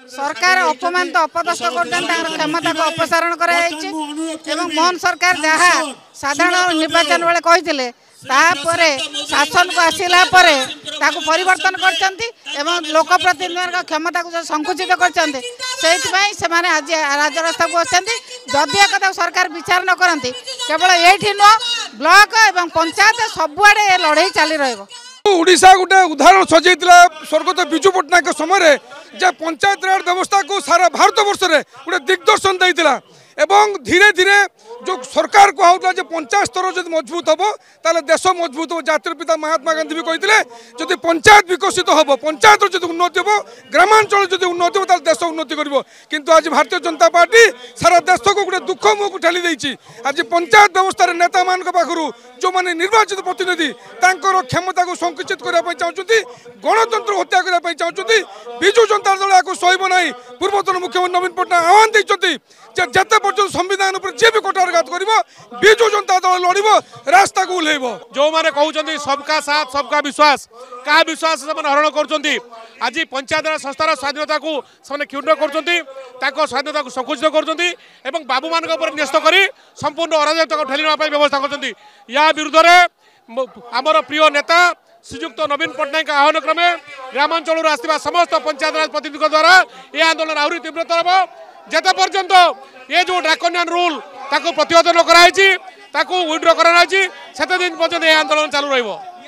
सरकार अपमानित अपदस्थ कर क्षमता को अपसारण कर मोहन सरकार जहाँ साधारण निर्वाचन बेले कही शासन को आसला परिवर्तन कर लोक प्रतिनिधि क्षमता को संकुचित कर आज राजरास्ता को जदि एक सरकार विचार न करती केवल ये नुह ब्लॉक और पंचायत सबुआड़े लड़ाई चली रही ओडिशा गोटे उदाहरण सजाइला स्वर्गत विजु पट्टनायक समय जे पंचायत राज व्यवस्था को सारा भारत वर्ष में गोटे दिग्दर्शन देता एवं धीरे धीरे जो सरकार कहला पंचायत स्तर जो मजबूत हम ताले देश मजबूत हो। जातिर पिता महात्मा गांधी भी कहते जदि पंचायत विकसित हम पंचायत जो उन्नति हम ग्रामांचल जो उन्नति हो देश उन्नति कर किंतु आज भारतीय जनता पार्टी सारा देश को गोटे दुख मुह को ठेली देती। आज पंचायत व्यवस्था नेता मान पाखु जो मैंने निर्वाचित प्रतिनिधि क्षमता को संकुचित करने चाहते गणतंत्र हत्या करने चाहते विजु जनता दल या सहब ना। पूर्वतन मुख्यमंत्री नवीन पट्टनायक आह्वान देते जिते पर्यटन संविधान पर जी भी कटारघात कर विजु जनता दल लड़ रास्ता को ओह्लैब। जो मैंने कहते सबका साथ सबका विश्वास क्या विश्वास से हरण कर आज पंचायत राज संस्थार स्वाधीनता को क्षुण्ण कर स्वाधीनता को संकुचित कर बाबू मान न्यस्त कर संपूर्ण अराजकता को ठेलने व्यवस्था कर या विरुद्ध आमर प्रिय नेता श्रीजुक्त नवीन पट्टनायक आह्वान क्रमे ग्रामांचल आसवा समस्त पंचायत राज प्रतिनिधि द्वारा यह आंदोलन आहरी तीव्रतर हम जेते पर्यंत ये जो ड्राकोनियन रूल ताको प्रतिहत न कराई विड्र कराई से दिन पर्यंत यह आंदोलन चालू रहिबो।